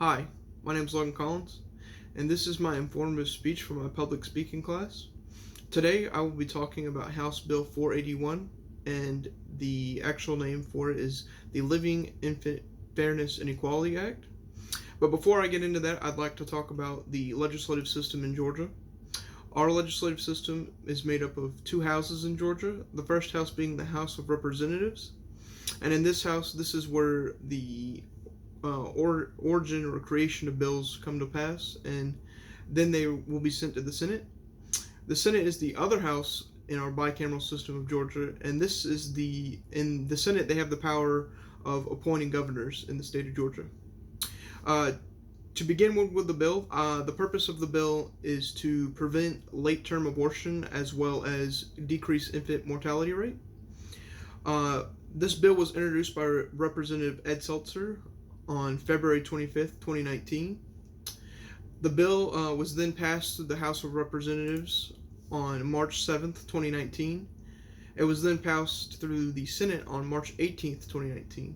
Hi, my name is Logan Collins, and this is my informative speech for my public speaking class. Today I will be talking about House Bill 481, and the actual name for it is the Living Infant Fairness and Equality Act. But before I get into that, I'd like to talk about the legislative system in Georgia. Our legislative system is made up of two houses in Georgia, the first house being the House of Representatives. And in this house, this is where the origin or creation of bills come to pass, and then they will be sent to the Senate. The Senate is the other house in our bicameral system of Georgia, and this is in the Senate they have the power of appointing governors in the state of Georgia. To begin with the bill, the purpose of the bill is to prevent late-term abortion as well as decrease infant mortality rate. This bill was introduced by Representative Ed Seltzer on February 25th, 2019. The bill was then passed through the House of Representatives on March 7th, 2019. It was then passed through the Senate on March 18th, 2019.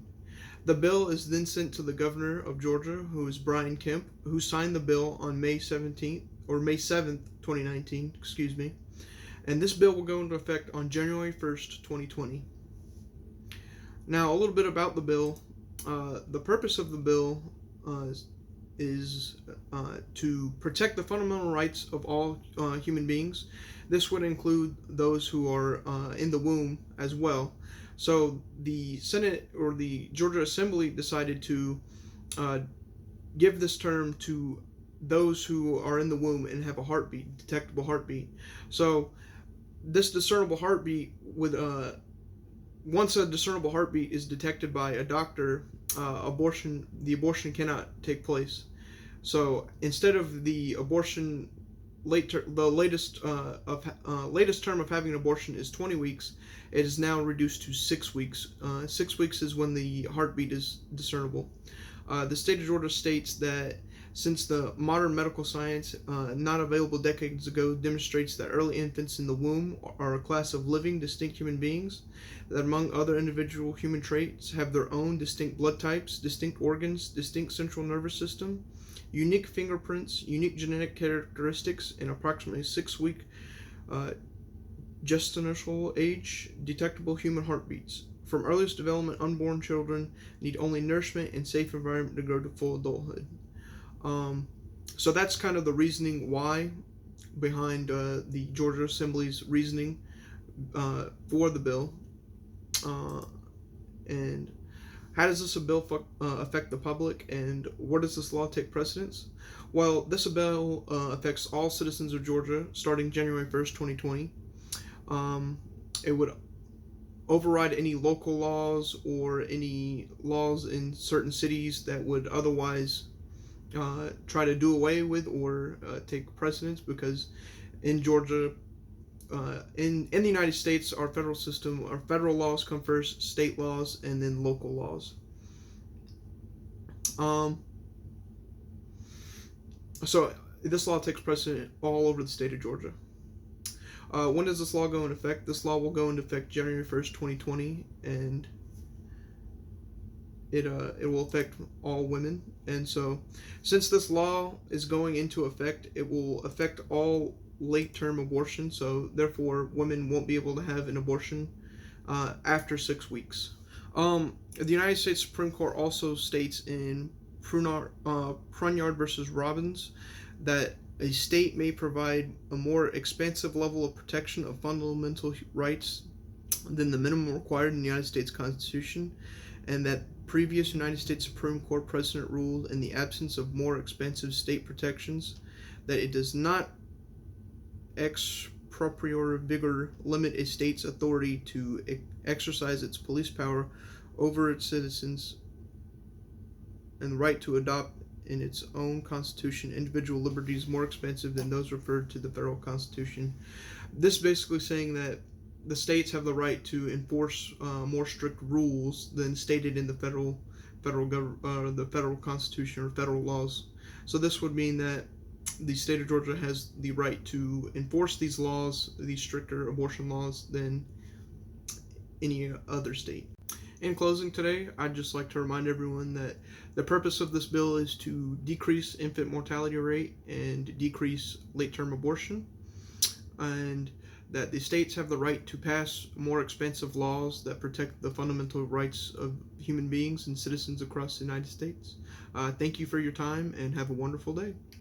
The bill is then sent to the governor of Georgia, who is Brian Kemp, who signed the bill on May 7th, 2019, and this bill will go into effect on January 1st, 2020. Now, a little bit about the bill. The purpose of the bill is to protect the fundamental rights of all human beings. This would include those who are in the womb as well. So the Senate or the Georgia Assembly decided to give this term to those who are in the womb and have a heartbeat, detectable heartbeat. So this discernible heartbeat would once a discernible heartbeat is detected by a doctor, the abortion cannot take place. So instead of the abortion, the latest term of having an abortion is 20 weeks. It is now reduced to 6 weeks. 6 weeks is when the heartbeat is discernible. The state of Georgia states that since the modern medical science, not available decades ago, demonstrates that early infants in the womb are a class of living, distinct human beings, that among other individual human traits have their own distinct blood types, distinct organs, distinct central nervous system, unique fingerprints, unique genetic characteristics, and approximately 6-week gestational age, detectable human heartbeats. From earliest development, unborn children need only nourishment and safe environment to grow to full adulthood. So that's kind of the reasoning why behind the Georgia Assembly's reasoning for the bill. And how does this bill affect the public, and where does this law take precedence? Well, this bill affects all citizens of Georgia starting January 1st, 2020. It would override any local laws or any laws in certain cities that would otherwise try to do away with or take precedence, because in Georgia, in the United States, our federal system, our federal laws come first, state laws, and then local laws. So this law takes precedent all over the state of Georgia. When does this law go into effect? This law will go into effect January 1st, 2020, and it will affect all women. And so since this law is going into effect, it will affect all late-term abortion, so therefore women won't be able to have an abortion after 6 weeks. The United States Supreme Court also states in Pruneyard versus Robbins that a state may provide a more expansive level of protection of fundamental rights than the minimum required in the United States Constitution, and that previous United States Supreme Court precedent ruled, in the absence of more expansive state protections, that it does not ex proprior vigor limit a state's authority to exercise its police power over its citizens and the right to adopt in its own constitution individual liberties more expansive than those referred to the federal constitution. This basically saying that the states have the right to enforce more strict rules than stated in the federal constitution or federal laws. So this would mean that the state of Georgia has the right to enforce these laws, these stricter abortion laws, than any other state. In closing today, I'd just like to remind everyone that the purpose of this bill is to decrease infant mortality rate and decrease late-term abortion, and that the states have the right to pass more expansive laws that protect the fundamental rights of human beings and citizens across the United States. Thank you for your time and have a wonderful day.